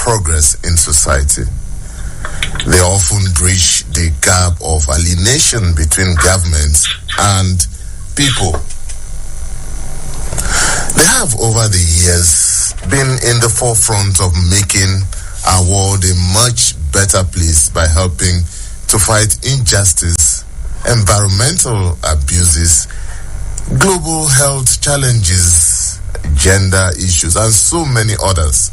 progress in society. They often bridge the gap of alienation between governments and people. They have over the years been in the forefront of making our world a much better place by helping to fight injustice, environmental abuses, global health challenges, gender issues, and so many others.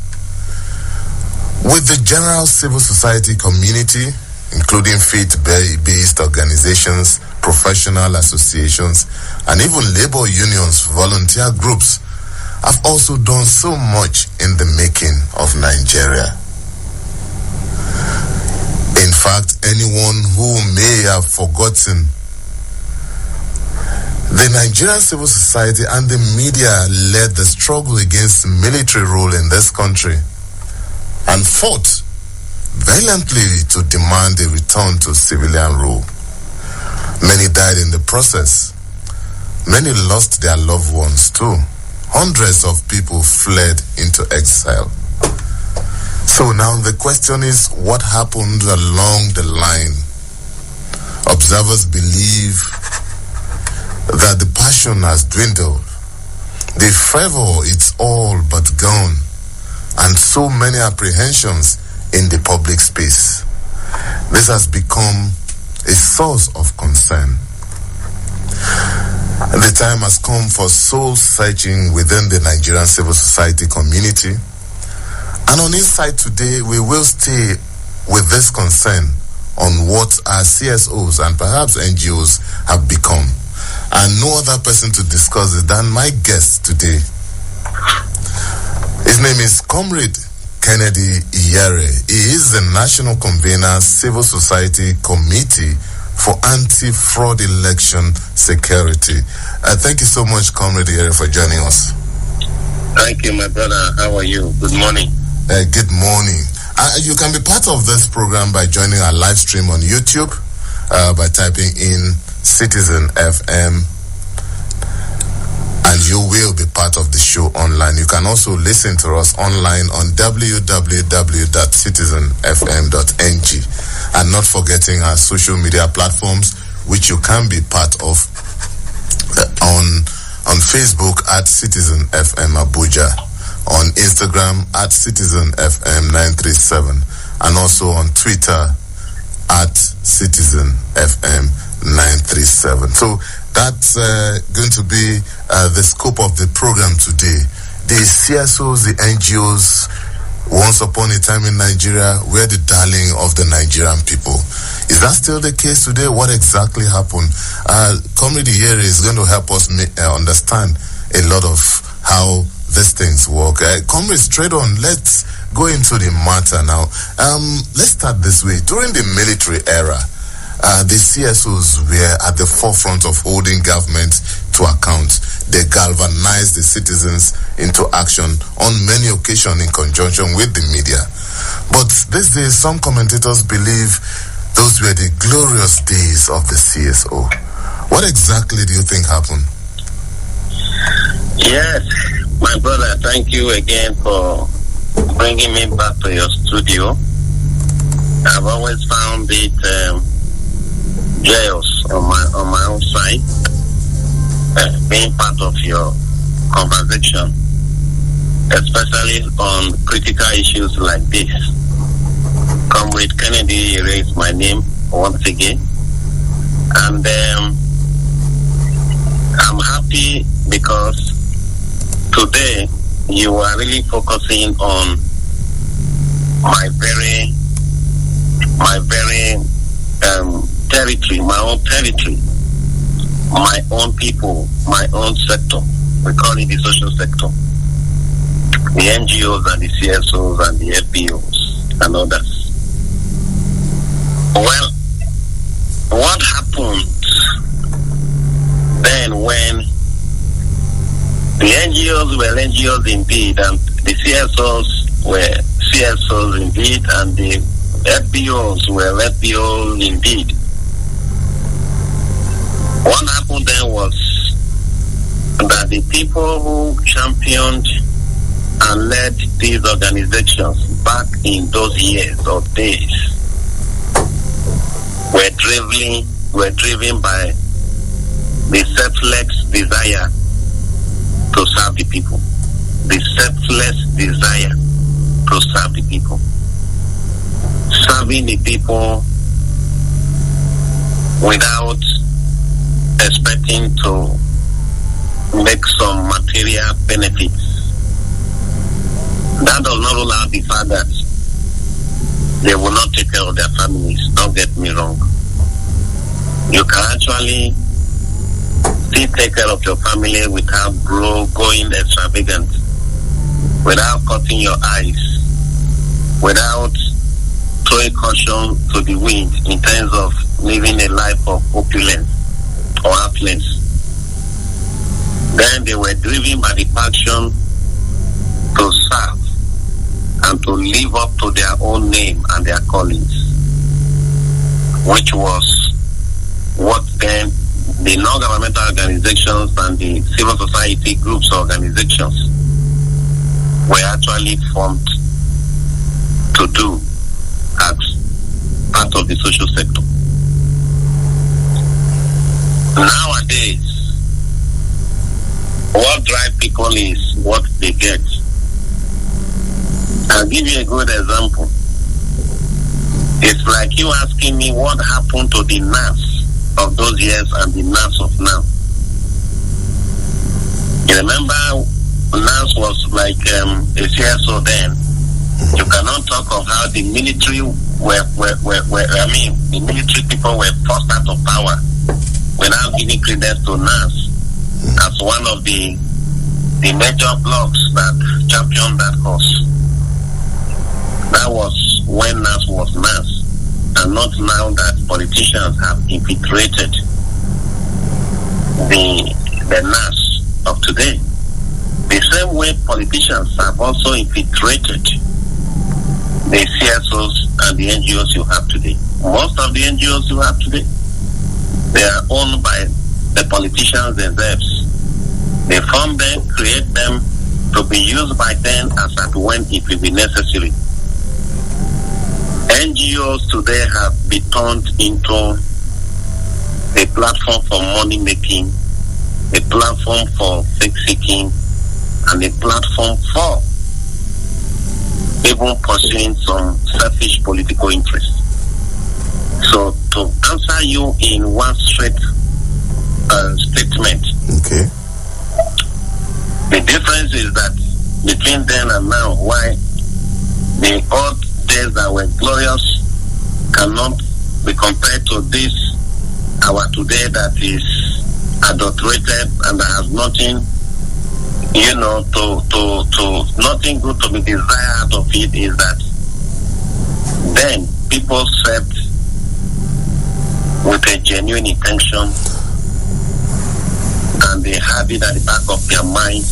With the general civil society community, including faith-based organizations, professional associations, and even labor unions, volunteer groups have also done so much in the making of Nigeria. In fact, anyone who may have forgotten, the Nigerian civil society and the media led the struggle against military rule in this country and fought violently to demand a return to civilian rule. Many died in the process. Many lost their loved ones too. Hundreds of people fled into exile. So now the question is, what happened along the line? Observers believe that the passion has dwindled. The fervor is all but gone, and so many apprehensions in the public space. This has become a source of concern. The time has come for soul searching within the Nigerian civil society community. And on Insight today, we will stay with this concern on what our CSOs and perhaps NGOs have become. And no other person to discuss it than my guest today. His name is Comrade Kennedy Iyere. He is the National Convener, Civil Society Committee for Anti-Fraud Election Security. Thank you so much, Comrade Iyere, for joining us. Thank you, my brother. How are you? Good morning. Good morning. You can be part of this program by joining our live stream on YouTube by typing in Citizen FM, and you will be part of the show online. You can also listen to us online on www.citizenfm.ng, and not forgetting our social media platforms, which you can be part of on Facebook at Citizen FM Abuja, on Instagram at Citizen FM 937, and also on Twitter at Citizen FM 937. So that's going to be the scope of the program today. The CSOs, the NGOs, once upon a time in Nigeria, were the darling of the Nigerian people. Is that still the case today? What exactly happened? Comrade Iyere is going to help us understand a lot of how these things work. Comrade, straight on, let's go into the matter now. Let's start this way. During the military era, the CSOs were at the forefront of holding government to account. They galvanized the citizens into action on many occasions in conjunction with the media. But these days, some commentators believe those were the glorious days of the CSO. What exactly do you think happened? Yes, my brother, thank you again for bringing me back to your studio. I've always found it joyous on my own side, being part of your conversation, especially on critical issues like this. Comrade Kennedy raised my name once again, and I'm happy because today you are really focusing on my very territory, my own territory, my own people, my own sector. We call it the social sector. The NGOs and the CSOs and the FBOs and others. Well, what happened then when the NGOs were NGOs indeed, and the CSOs were CSOs indeed, and the FBOs were FBOs indeed? What happened then was that the people who championed and led these organizations back in those years or days were driven by the selfless desire to serve the people. The selfless desire to serve the people. Serving the people without expecting to make some material benefits. That does not rule out the fact that they will not take care of their families. Don't get me wrong. You can actually still take care of your family without going extravagant, without cutting your eyes, without throwing caution to the wind in terms of living a life of opulence or affluence. Then they were driven by the passion to serve and to live up to their own name and their callings, which was what then the non-governmental organizations and the civil society groups or organizations were actually formed to do as part of the social sector. Nowadays, what drives people is what they get. I'll give you a good example. It's like you asking me what happened to the nurse of those years and the nurse of now. You remember, nurse was like a CSO then. You cannot talk of how the military the military people were forced out of power without giving credence to nurse as one of the major blocks that championed that cause. That was when nurse was nurse, and not now that politicians have infiltrated the nurse of today. The same way politicians have also infiltrated the CSOs and the NGOs you have today. Most of the NGOs you have today, they are owned by the politicians themselves. They form them, create them to be used by them as at when it will be necessary. NGOs today have been turned into a platform for money making, a platform for fake seeking, and a platform for even pursuing some selfish political interests. So to answer you in one straight statement, okay. The difference is that between then and now, why the old days that were glorious cannot be compared to this our today that is adulterated and that has nothing, to nothing good to be desired out of it, is that then people served with a genuine intention and they had it at the back of their mind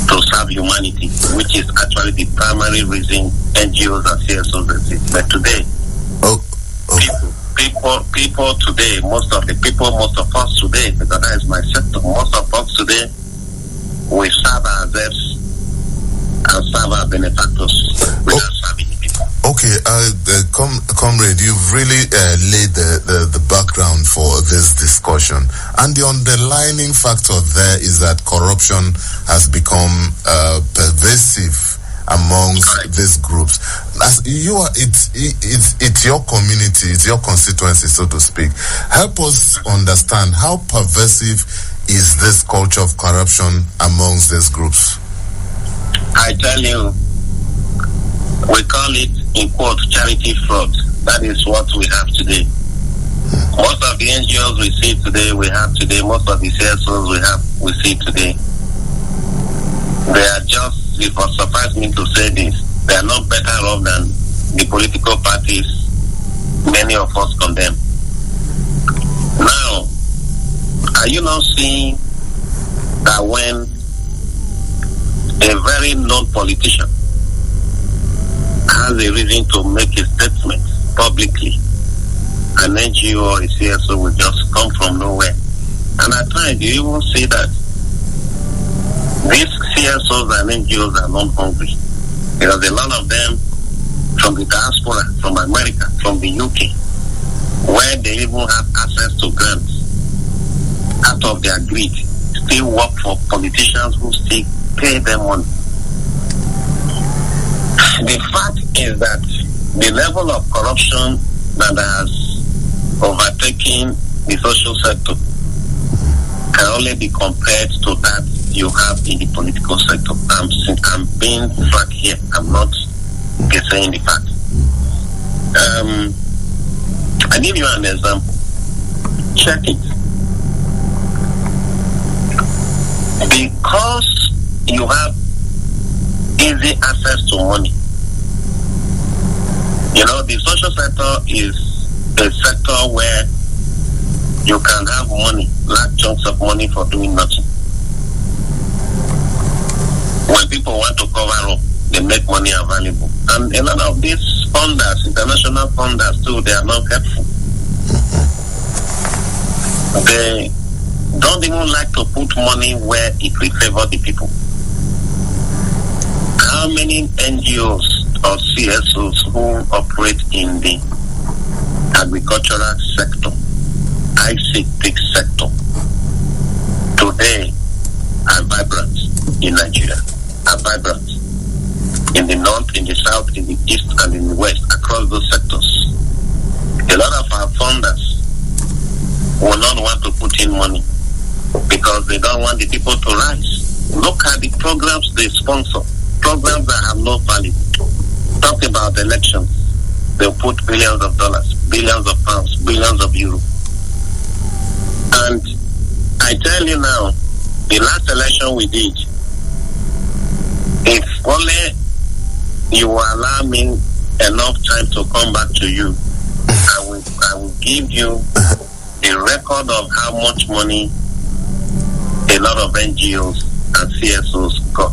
to serve humanity, which is actually the primary reason NGOs and CSOs exist. But today, people today, most of us today, because that is my sector, most of us today, we serve ourselves and serve our benefactors without serving the people. Okay, comrade, you've really laid the background for this discussion. And the underlying factor there is that corruption has become pervasive amongst these groups. As you are, it's your community, it's your constituency, so to speak. Help us understand how pervasive is this culture of corruption amongst these groups. I tell you, we call it, in quote, charity fraud. That is what we have today. Most of the NGOs we see today, most of the CSOs we see today. They are just, if it suffice me to say this, they are not better off than the political parties many of us condemn. Now, are you not seeing that when a very known politician has a reason to make a statement publicly, an NGO or a CSO will just come from nowhere? And at times you even see that these CSOs and NGOs are not hungry. Because a lot of them from the diaspora, from America, from the UK, where they even have access to grants, out of their greed, still work for politicians who still pay them money. The fact is that the level of corruption that has overtaken the social sector can only be compared to that you have in the political sector. I'm being frank here. I'm not saying the fact. I give you an example. Check it. Because you have easy access to money. You know, the social sector is a sector where you can have money, large chunks of money for doing nothing. When people want to cover up, they make money available. And a lot of these funders, international funders too, they are not helpful. They don't even like to put money where it will favor the people. How many NGOs or CSOs who operate in the agricultural sector, ICT sector, today are vibrant in Nigeria, are vibrant in the north, in the south, in the east, and in the west, across those sectors. A lot of our funders will not want to put in money because they don't want the people to rise. Look at the programs they sponsor, programs that have no value. Talk about elections. They'll put billions of dollars, billions of pounds, billions of euros. And I tell you now, the last election we did, if only you will allow me enough time to come back to you, I will give you the record of how much money a lot of NGOs and CSOs got.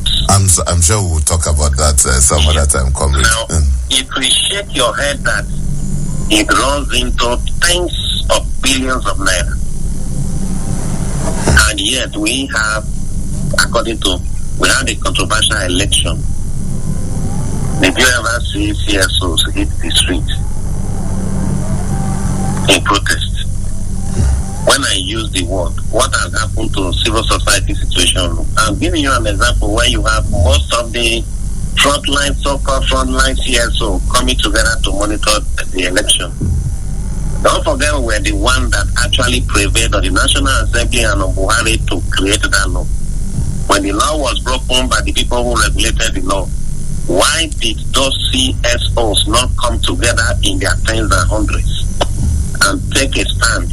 I'm sure we'll talk about that some other time, comrade. Now, it will shake your head that it runs into tens of billions of naira. And yet we have, we had a controversial election. Did you ever see CSOs hit the street in protest? When I use the word, what has happened to civil society situation? I'm giving you an example where you have most of the frontline, so-called frontline CSO coming together to monitor the election. Don't forget we were the one that actually prevailed on the National Assembly and on Buhari to create that law. When the law was broken by the people who regulated the law, why did those CSOs not come together in their tens and hundreds and take a stand?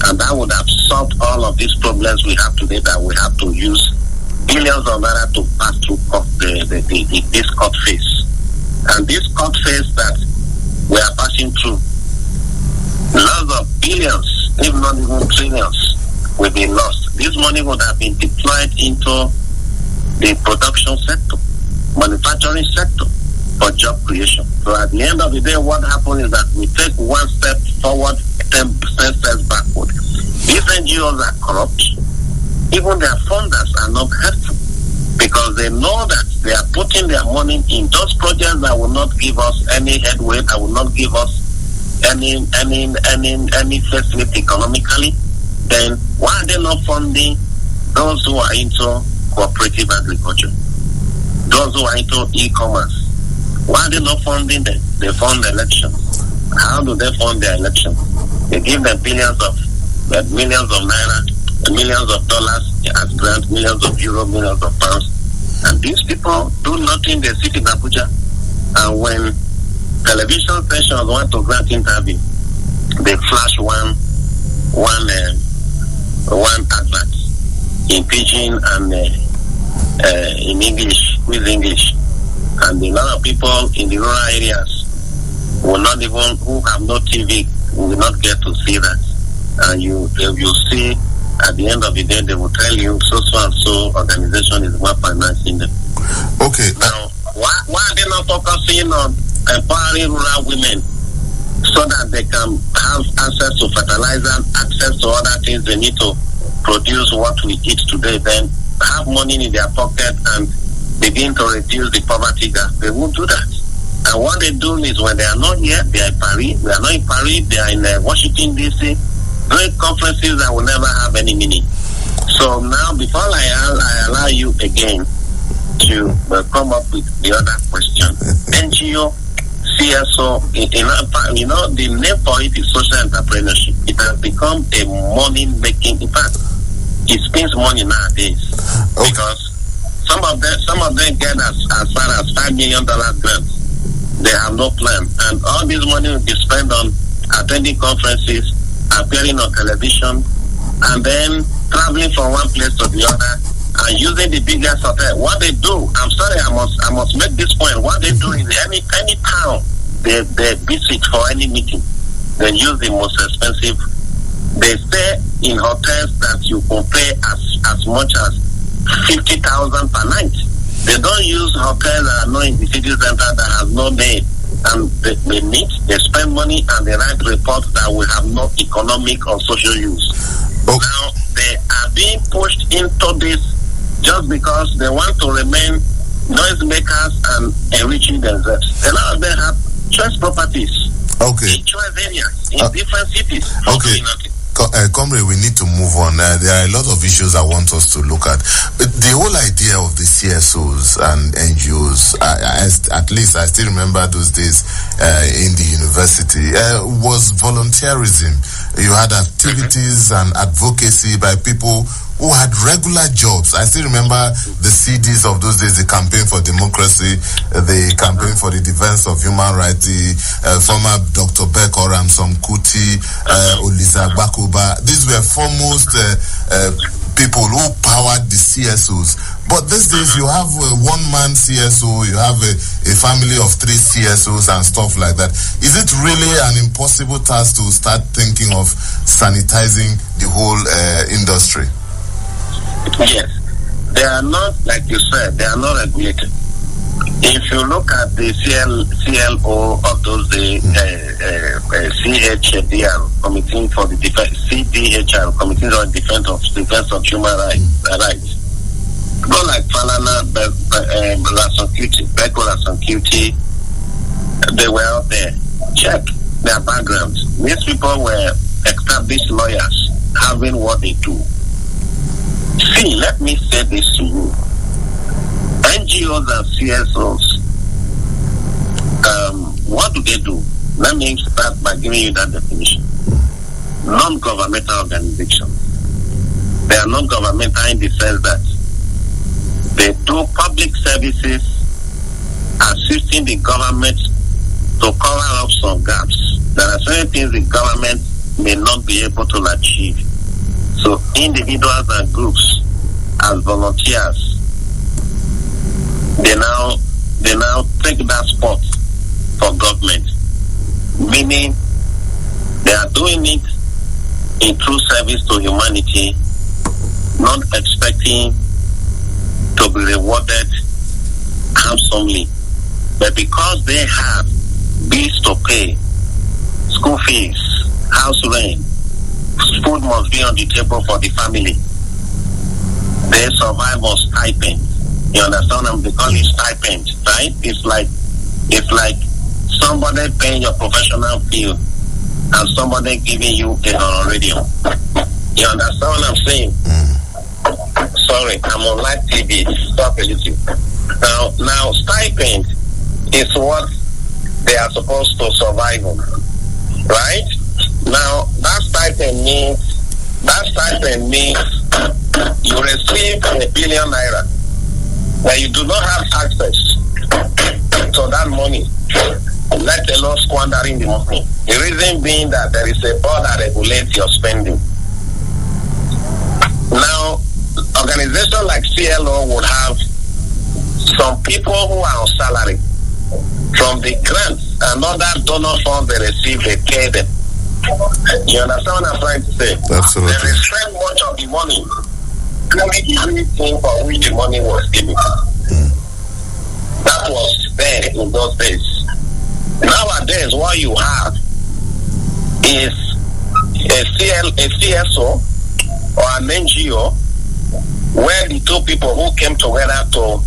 And that would have solved all of these problems we have today, that we have to use billions of naira to pass through this court phase. And this court phase that we are passing through, lots of billions, if not even trillions, will be lost. This money would have been deployed into the production sector, manufacturing sector, for job creation. So at the end of the day, what happens is that we take one step forward, 10 steps backward. These NGOs are corrupt. Even their funders are not helpful because they know that they are putting their money in those projects that will not give us any headway, that will not give us any facility economically. Then why are they not funding those who are into cooperative agriculture, those who are into e-commerce? Why are they not funding them? They fund elections. How do they fund their elections? They give them millions of naira, millions of dollars as grants, millions of euros, millions of pounds. And these people do nothing. They sit in Abuja. And when television stations want to grant interview, they flash one advert in pidgin and in English, with English. And a lot of people in the rural areas will not even, who have no TV, will not get to see that. And you see, at the end of the day, they will tell you so and so organization is more financing them. Okay. Now, why are they not focusing on empowering rural women so that they can have access to fertilizer, access to other things they need to produce what we eat today? Then have money in their pocket and begin to reduce the poverty gap. They won't do that. And what they do is when they are not here, they are in Paris. They are not in Paris, they are in Washington, D.C., great conferences that will never have any meaning. So now, before I allow you again to come up with the other question, NGO, CSO, the name for it is social entrepreneurship. It has become a money-making, in fact, it spends money nowadays. Okay. Because some of them get as far as $5 million grants. They have no plan. And all this money will be spent on attending conferences, appearing on television, and then traveling from one place to the other and using the biggest hotel. What they do, I'm sorry, I must make this point. What they do is any town they visit for any meeting, they use the most expensive. They stay in hotels that you can pay as much as 50,000 per night. They don't use hotels that are not in the city center that has no name. And they meet, they spend money, and they write reports that will have no economic or social use. Okay. Now, they are being pushed into this just because they want to remain noisemakers and enriching themselves. A lot of them have choice properties. Okay. In choice areas, in different cities. Okay. Comrade, we need to move on. There are a lot of issues I want us to look at. But the whole idea of the CSOs and NGOs, at least I still remember those days in the university, was volunteerism. You had activities and advocacy by people who had regular jobs. I still remember the CDs of those days, the Campaign for Democracy, the Campaign for the Defense of Human Rights, the former Dr. Beck Oramson Kuti, Oliza Bakuba. These were foremost people who powered the CSOs. But these days you have a one-man CSO, you have a family of 3 CSOs and stuff like that. Is it really an impossible task to start thinking of sanitizing the whole industry? Yes, they are not, like you said, they are not regulated. If you look at the CLO of those days, CHDR, Committee for the Defense, CDHR, Committee for the Defense of Human Rights. Go like Falana, Beko Lasankuti, they were out there. Check their backgrounds. These people were established lawyers, having what they do. See, let me say this to you. NGOs and CSOs, what do they do? Let me start by giving you that definition. Non-governmental organizations. They are non-governmental in the sense that they do public services, assisting the government to cover up some gaps. There are certain things the government may not be able to achieve. So individuals and groups, as volunteers, they now take that spot for government, meaning they are doing it in true service to humanity, not expecting to be rewarded handsomely, but because they have bills to pay, school fees, house rent, food must be on the table for the family. They survive on stipend. You understand them? They call it stipend, right? It's like somebody paying your professional fee and somebody giving you an honorarium. You understand what I'm saying? Sorry, I'm on live TV. Stop a little. Now stipend is what they are supposed to survive on, right? Now that stipend means you receive ₦1 billion, but you do not have access to that money, let alone squandering the money. The reason being that there is a board that regulates your spending. Now, organizations like CLO would have some people who are on salary from the grants and other donor funds they receive, they pay them. You understand what I'm trying to say? Absolutely. They spend much of the money, only the only thing for which the money was given. That was there in those days. Nowadays, what you have is a CSO or an NGO where the two people who came together to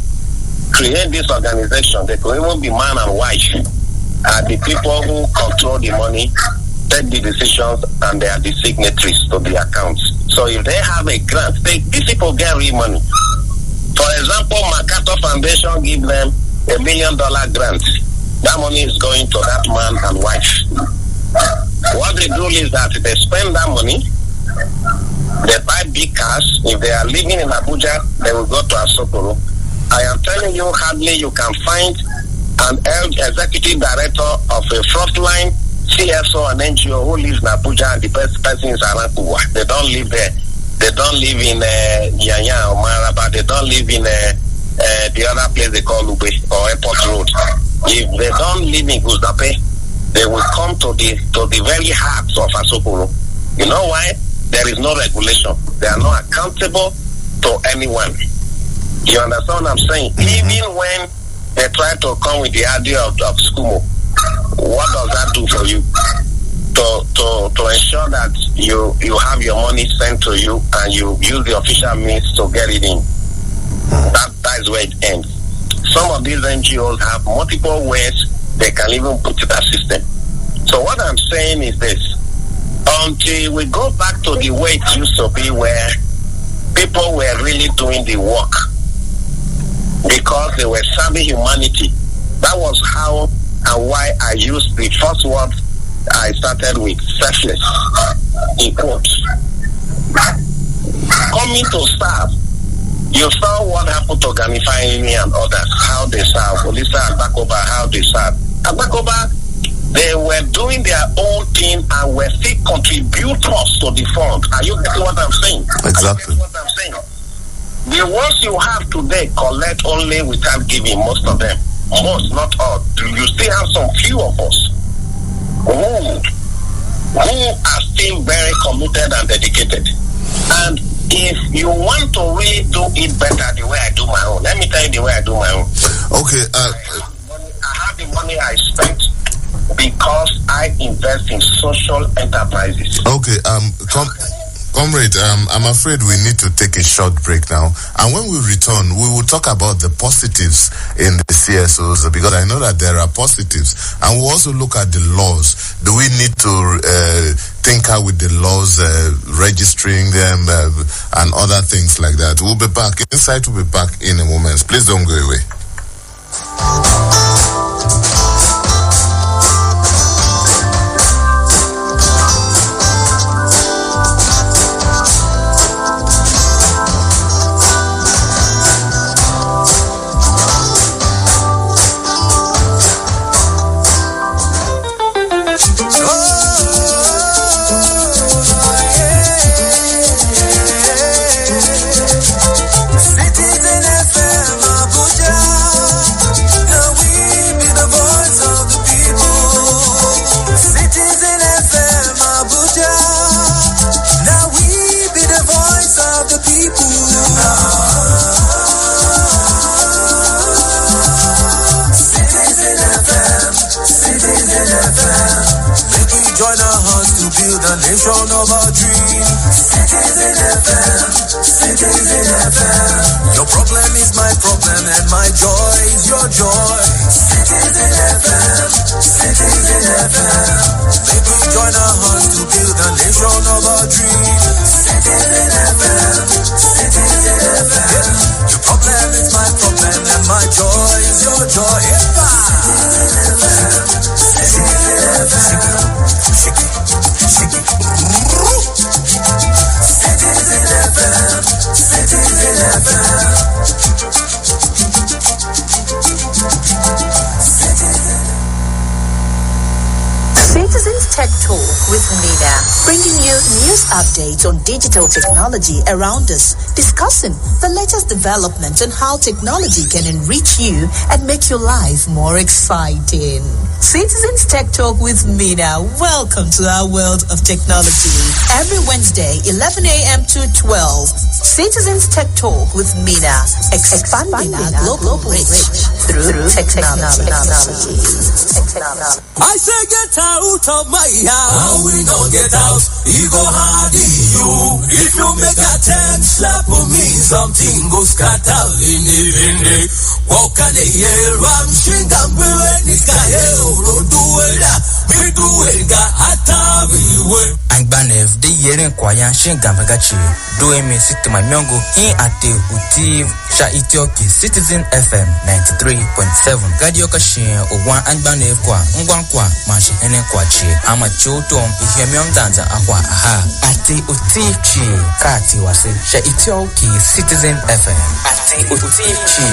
create this organization, they could even be man and wife, are the people who control the money, take the decisions, and they are the signatories to the accounts. So if they have a grant, these people get real money. For example, MacArthur Foundation give them $1 million grant. That money is going to that man and wife. What they do is that they spend that money, they buy big cars. If they are living in Abuja, they will go to Asokoro. I am telling you, hardly you can find an executive director of a frontline CSO and NGO who lives in Abuja and the person is around Kuwa. They don't live there. They don't live in Yanya or Maraba. They don't live in the other place they call Ube or Airport Road. If they don't live in Guzape, they will come to the very heart of Asokoro. You know why? There is no regulation. They are not accountable to anyone. You understand what I'm saying? Even when they try to come with the idea of SCUMO, what does that do for you? To ensure that you have your money sent to you and you use the official means to get it in. That is where it ends. Some of these NGOs have multiple ways they can even put it as system. So what I'm saying is this. Until we go back to the way it used to be, where people were really doing the work because they were serving humanity. That was how and why I used the first word I started with, selfless, in quotes. Coming to serve, you saw what happened to Ganifayini and others, how they serve. Olisa and Bakoba, how they serve. At Bakoba, they were doing their own thing and were still contributors to the fund. Are you getting what I'm saying? Exactly. What I'm saying? The ones you have today collect only without giving, most of them. Most, not all. You still have some few of us who are still very committed and dedicated. And if you want to really do it better the way I do my own, let me tell you the way I do my own. Okay. I have the money I spent because I invest in social enterprises. Okay, comrade, I'm afraid we need to take a short break now. And when we return, we will talk about the positives in the CSOs, because I know that there are positives. And we'll also look at the laws. Do we need to tinker with the laws, registering them, and other things like that? We'll be back. Insight will be back in a moment. Please don't go away. The nation of our dreams. Citizen FM, Citizen FM. Your problem is my problem and my joy is your joy. Citizen FM, Citizen FM. Make we join our hearts to build the nation of our dreams. Citizen FM, Citizen FM. Your problem is my problem and my joy is your joy. Citizen FM, Citizen FM. Citizen FM, Citizen FM. Citizens Tech Talk with Mina, bringing you news updates on digital technology around us, discussing the latest developments and how technology can enrich you and make your life more exciting. Citizens Tech Talk with Mina. Welcome to our world of technology. Every Wednesday, 11 a.m. to 12. Citizens Tech Talk with Mina, expanding our global reach through technology. I say get out of my house. How we don't get out? You go hard, you you. If you make a 10 slap on me, something goes scatter in the walk on the air, I'm shingam when it's got do it, me do it, got Atabi. Angbanev, the year in Kwaya, Shingam Bagachi, doing me sit to my myongo, in at the Uti, Sha Etioki, Citizen FM 93.7, Gadioka Shin, or one Angbanev Kwa, Ngwankwa, Mashi, and Kwachi, Amacho Tom, Ihemion Danza, Ahwa, Aha, Ati Uti Chi, Kati Wasi, Sha Etioki, Citizen FM, Ati Uti Chi,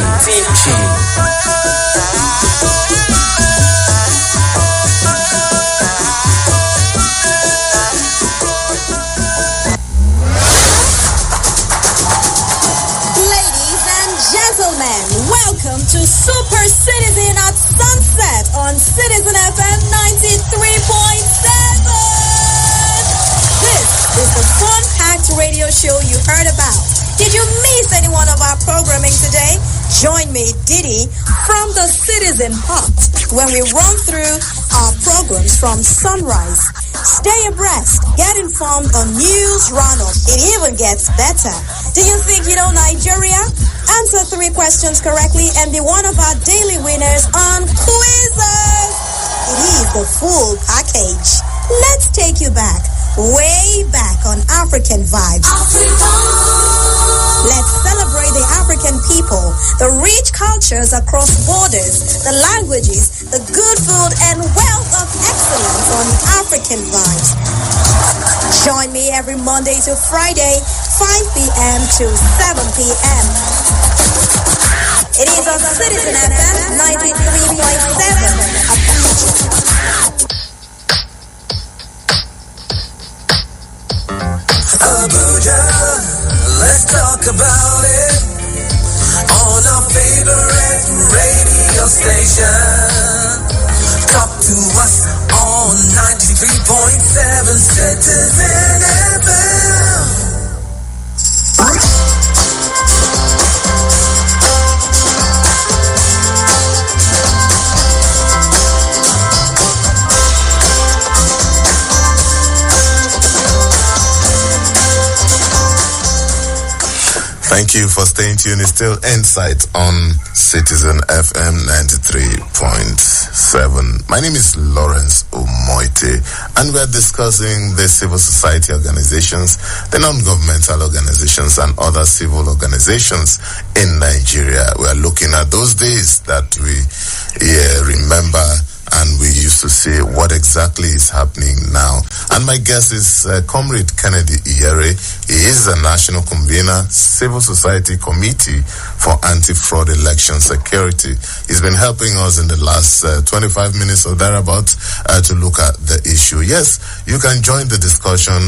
Welcome to Super Citizen at Sunset on Citizen FM 93.7. This is the fun-packed radio show you heard about. Did you miss any one of our programming today? Join me, Didi, from the Citizen Hut when we run through our programs from sunrise. Stay abreast, get informed on news roundup. It even gets better. Do you think you know Nigeria? Answer 3 questions correctly and be one of our daily winners on Quizzes. It is the full package. Let's take you back, way back on African vibes. Let's celebrate the African people, the rich cultures across borders, the languages, the good food, and wealth of excellence on African vibes. Join me every Monday to Friday, 5 p.m. to 7 p.m. It is on Citizen FM 93.7 Abuja, let's talk about it on our favorite radio station. Talk to us on 93.7 Citizen FM. Thank you for staying tuned. It's still Insight on Citizen FM 93.7. My name is Lawrence Umoette, and we're discussing the civil society organizations, the non-governmental organizations, and other civil organizations in Nigeria. We are looking at those days that we remember, and we used to say what exactly is happening now. And my guest is Comrade Kennedy Iyere. He is a national convener, Civil Society Committee for Anti-Fraud Election Security. He's been helping us in the last 25 minutes or thereabouts to look at the issue. Yes, you can join the discussion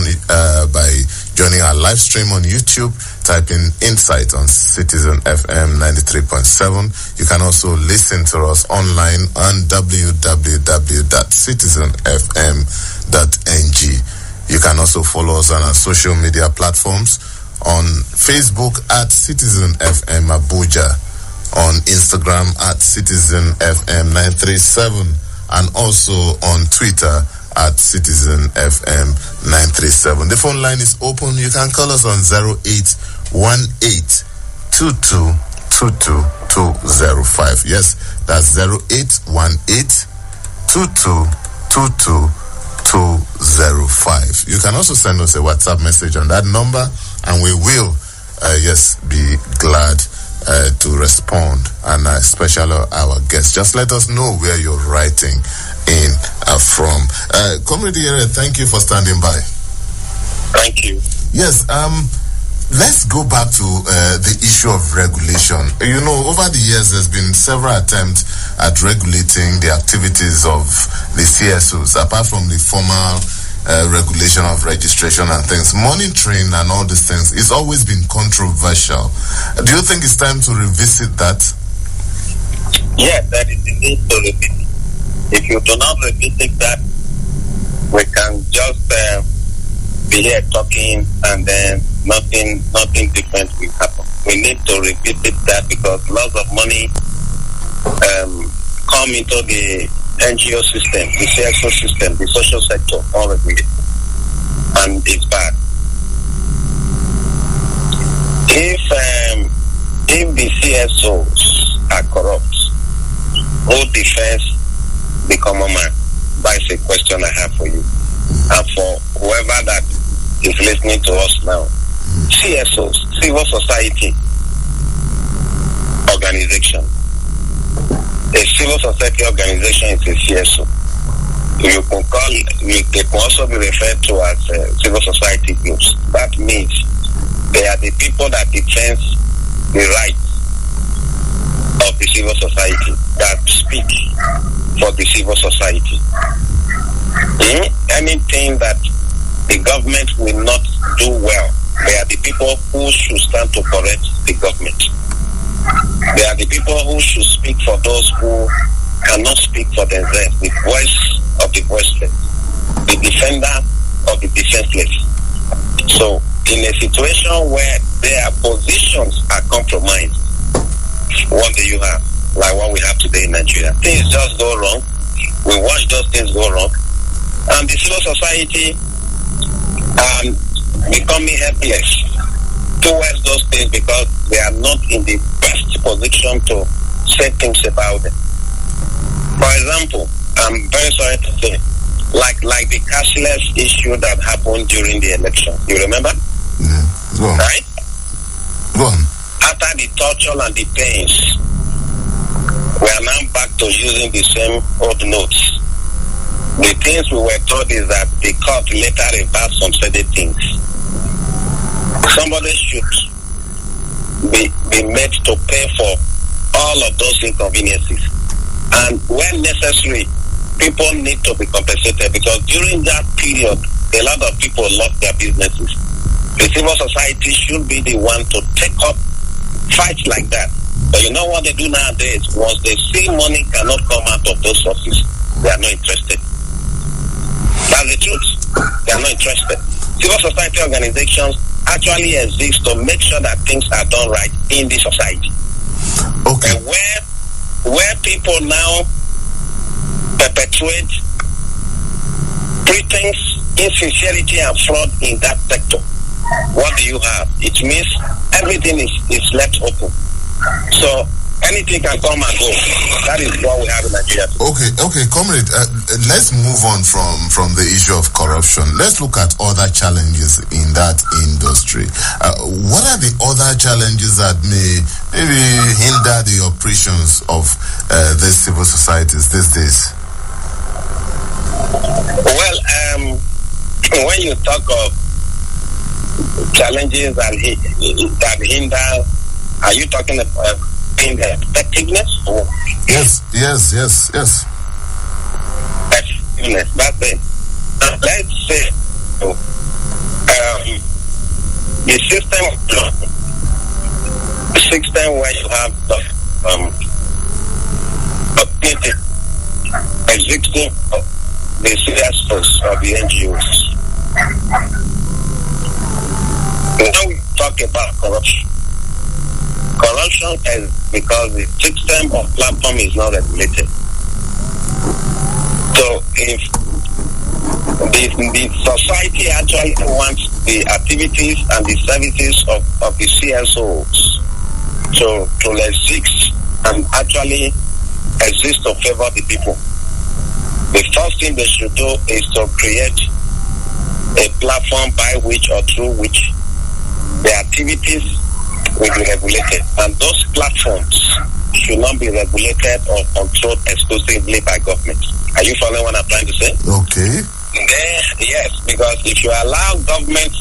by joining our live stream on YouTube. Type in Insight on Citizen FM 93.7. You can also listen to us online on www.citizenfm.ng. You can also follow us on our social media platforms on Facebook at Citizen FM Abuja, on Instagram at Citizen FM 937, and also on Twitter at Citizen FM 937. The phone line is open. You can call us on 0818-2222-205. Yes, that's 0818-2222-205. You can also send us a WhatsApp message on that number, and we will, be glad to respond, and especially our guests. Just let us know where you're writing in from. Comrade Iyere, thank you for standing by. Thank you. Yes, let's go back to the issue of regulation. You know, over the years, there's been several attempts at regulating the activities of the CSOs, apart from the formal regulation of registration and things. Monitoring and all these things, it's always been controversial. Do you think it's time to revisit that? Yes, that is the need to revisit. If you do not revisit that, we can just be here talking and then nothing different will happen. We need to revisit that because lots of money come into the NGO system, the CSO system, the social sector, all of it, and it's bad. if the CSOs are corrupt, who defends the common man? That's a question I have for you. And for whoever that is listening to us now, CSOs, civil society organization. A civil society organization is a CSO. You can call it, they can also be referred to as civil society groups. That means they are the people that defend the rights of the civil society, that speak for the civil society. Anything that the government will not do well, they are the people who should stand to correct the government. They are the people who should speak for those who cannot speak for themselves, the voice of the voiceless, the defender of the defenseless. So, in a situation where their positions are compromised, what do you have? Like what we have today in Nigeria. Things just go wrong. We watch those things go wrong. And the civil society becoming helpless towards those things because they are not in the best position to say things about them. For example, I'm very sorry to say, like the cashless issue that happened during the election. You remember? Yeah. Go on. Right? Go on. After the torture and the pains, we are now back to using the same old notes. The things we were told is that the court later reversed some certain things. Somebody should be made to pay for all of those inconveniences. And when necessary, people need to be compensated because during that period, a lot of people lost their businesses. The civil society should be the one to take up fights like that. But you know what they do nowadays? Once they see money cannot come out of those sources, they are not interested. That's the truth. They are not interested. Civil society organizations actually exist to make sure that things are done right in the society. Okay. And where people now perpetuate pretense, insincerity, and fraud in that sector, what do you have? It means everything is left open. So anything can come and go. That is what we have in Nigeria. Okay, comrade. Let's move on from the issue of corruption. Let's look at other challenges in that industry. What are the other challenges that may maybe hinder the operations of the civil societies these days? Well, when you talk of challenges that hinder, are you talking about effectiveness? Yes. Effectiveness, that's it. Let's say the system where you have the existing the CSOs of the NGOs. When we talk about corruption is because the system of platform is not regulated. So if the society actually wants the activities and the services of the CSOs to exist and actually exist to favor the people, the first thing they should do is to create a platform by which or through which the activities will be regulated. And those platforms should not be regulated or controlled exclusively by government. Are you following what I'm trying to say? Okay. Yes, because if you allow government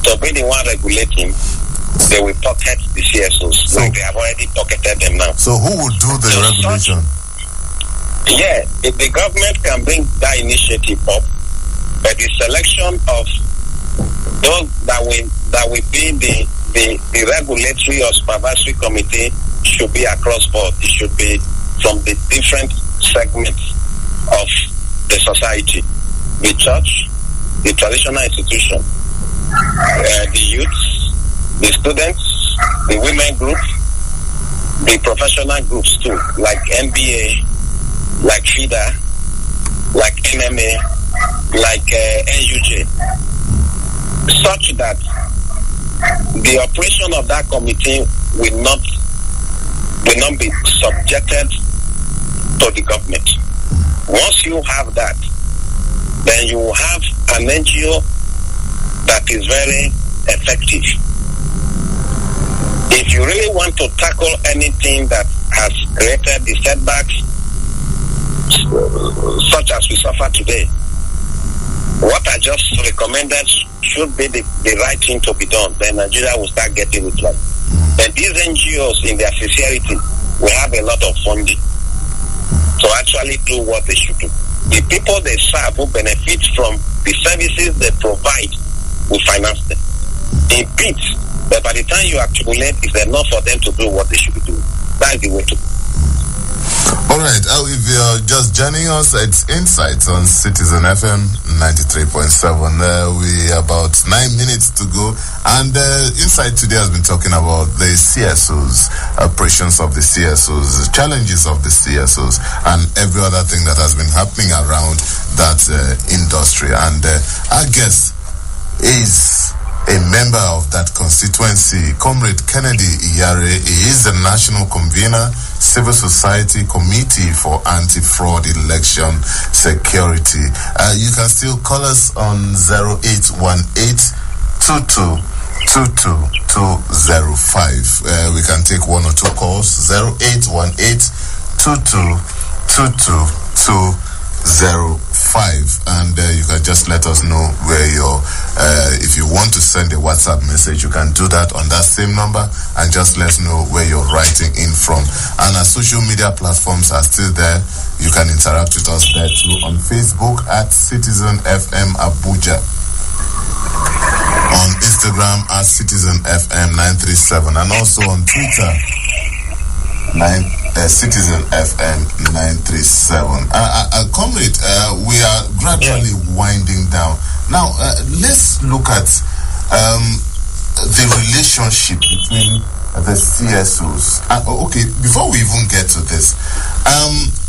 to be the one regulating, they will pocket the CSOs, like they have already pocketed them now. So who will do the regulation? If the government can bring that initiative up, but the selection of those that will be the regulatory or supervisory committee should be across board. It should be from the different segments of the society: the church, the traditional institution, the youths, the students, the women group, the professional groups too, like NBA, like FIDA, like MMA, like NUJ, such that the operation of that committee will not be subjected to the government. Once you have that, then you have an NGO that is very effective. If you really want to tackle anything that has created the setbacks, such as we suffer today, what I just recommended should be the right thing to be done. Then Nigeria will start getting it right. Then these NGOs, in their sincerity, will have a lot of funding to actually do what they should do. The people they serve who benefit from the services they provide will finance them in bits. But by the time you accumulate, it's enough for them to do what they should be doing. That's the way to go. All right. If you're just joining us, it's Insights on Citizen FM 93.7. We about 9 minutes to go. And Insight today has been talking about the CSOs, operations of the CSOs, challenges of the CSOs, and every other thing that has been happening around that industry. And our guest is a member of that constituency, Comrade Kennedy Iyare. He is the national convener, Civil Society Committee for Anti-Fraud Election Security. You can still call us on 0818-22-20205. We can take one or two calls, 0818-22-20205. And you can just let us know where you're, if you want to send a WhatsApp message, you can do that on that same number and just let us know where you're writing in from. And our social media platforms are still there. You can interact with us there too on Facebook at Citizen FM Abuja, on Instagram at Citizen FM 937, and also on Twitter Citizen FM 937. Comrade, we are gradually winding down. Now, let's look at the relationship between the CSOs. Okay, before we even get to this,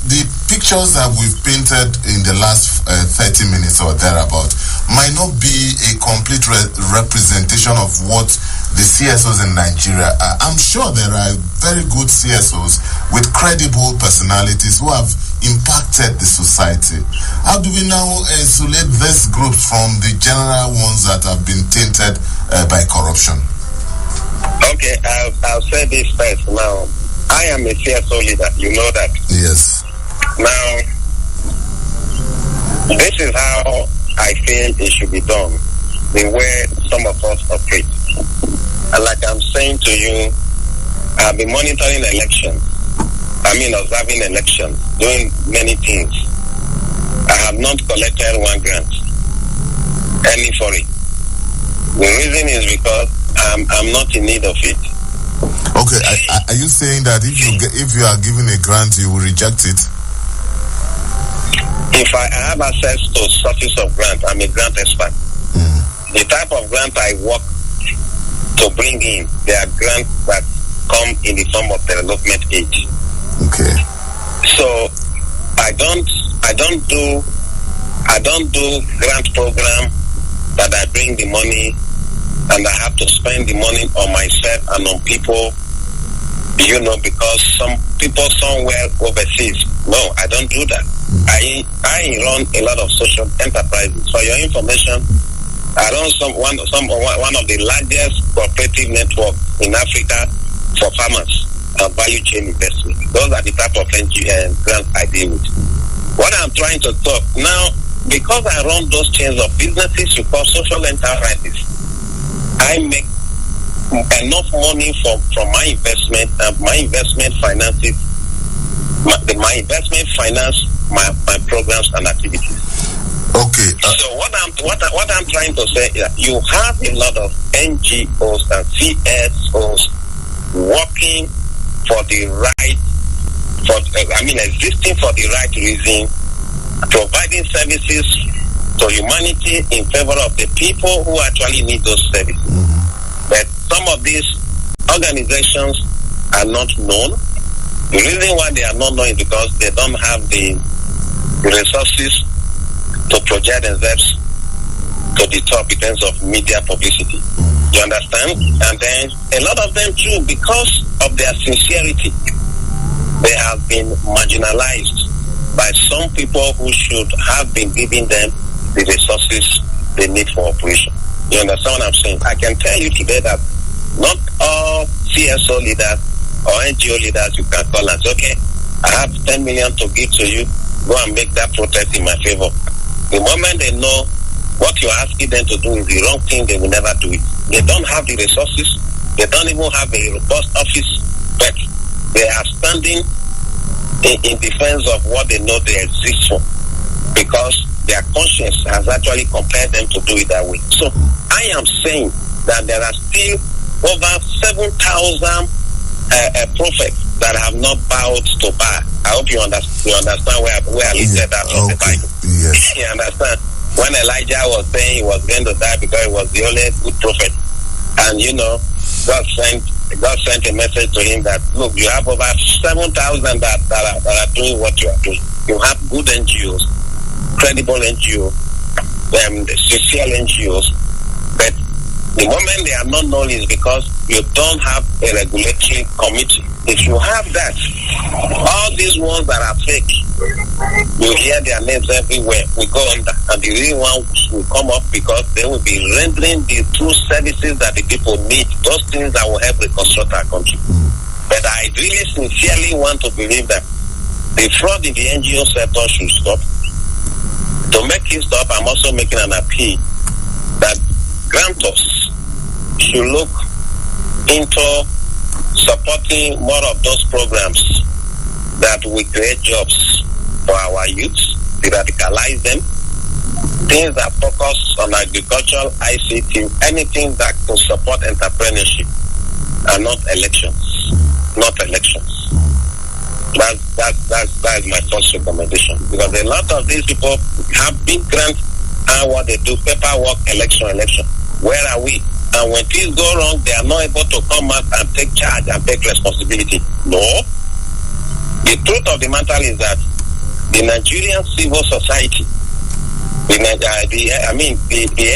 the pictures that we've painted in the last 30 minutes or thereabout might not be a complete representation of what the CSOs in Nigeria are. I'm sure there are very good CSOs with credible personalities who have impacted the society. How do we now isolate these groups from the general ones that have been tainted by corruption? Okay, I'll say this first now. I am a CSO leader, you know that. Yes. Now, this is how I feel it should be done, the way some of us operate. And like I'm saying to you, I've been monitoring elections. Observing elections, doing many things. I have not collected one grant, any for it. The reason is because I'm not in need of it. Okay, are you saying that if you are given a grant, you will reject it? If I have access to sources of grant, I'm a grant expert. The type of grant I work to bring in, they are grants that come in the form of development aid. Okay. So I don't do grant program that I bring the money and I have to spend the money on myself and on people, because some people somewhere overseas. No, I don't do that. I run a lot of social enterprises. For your information, I run one of the largest cooperative networks in Africa for farmers and value chain investment. Those are the type of NGO grants I deal with. What I'm trying to talk now, because I run those chains of businesses you call social enterprises, I make enough money from my investment, and my investment finances. My investment finance my programs and activities. Okay. So what I'm trying to say is that you have a lot of NGOs and CSOs working for the right, existing for the right reason, providing services to humanity in favor of the people who actually need those services. But some of these organizations are not known. The reason why they are not known is because they don't have the resources to project themselves to the top in terms of media publicity. You understand? And then a lot of them too, because of their sincerity, they have been marginalized by some people who should have been giving them the resources they need for operation. You understand what I'm saying? I can tell you today that not all CSO leaders or NGO leaders you can call and say, okay, I have 10 million to give to you, go and make that protest in my favor. The moment they know what you're asking them to do is the wrong thing, they will never do it. They don't have the resources, they don't even have a robust office, but they are standing in defense of what they know they exist for, because their conscience has actually compelled them to do it that way. So I am saying that there are still over 7,000 prophets that have not bowed to Baal. I hope you understand where I listed that from the Bible. Yes. You understand? When Elijah was saying he was going to die because he was the only good prophet, and God sent a message to him that, look, you have over 7,000 that are doing what you are doing. You have good NGOs, credible NGOs, social NGOs, but the moment they are not known is because you don't have a regulatory committee. If you have that, all these ones that are fake, you hear their names everywhere, we go under, and the real ones will come up because they will be rendering the true services that the people need, those things that will help reconstruct our country. But I really sincerely want to believe that the fraud in the NGO sector should stop. To make it stop, I'm also making an appeal that grantors should look into supporting more of those programs that will create jobs for our youths, to radicalize them, things that focus on agricultural, ICT, anything that will support entrepreneurship, and not elections. Not elections. That's my first recommendation. Because a lot of these people have big grants, and what they do, paperwork, election. Where are we? And when things go wrong, they are not able to come out and take charge and take responsibility. No. The truth of the matter is that the Nigerian civil society, the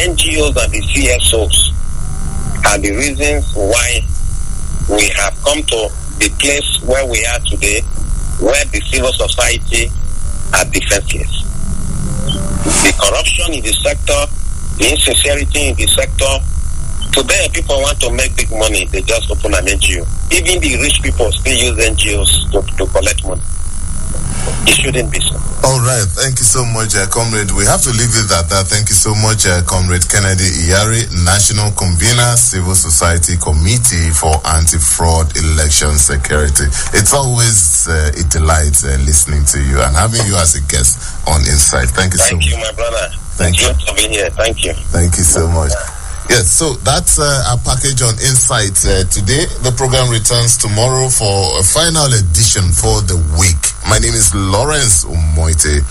NGOs and the CSOs are the reasons why we have come to the place where we are today, where the civil society are defenseless. The corruption in the sector, the insincerity in the sector. Today, people want to make big money. They just open an NGO. Even the rich people still use NGOs to collect money. It shouldn't be so. All right. Thank you so much, Comrade. We have to leave it at that. Thank you so much, Comrade Kennedy Iyari, National Convener, Civil Society Committee for Anti-Fraud Election Security. It's always a delight listening to you and having you as a guest on Insight. Thank you so much. Thank you, my brother. Thank you for being here. Thank you. Thank you so much. Yes, so that's our package on Insight today. The program returns tomorrow for a final edition for the week. My name is Lawrence Umoette.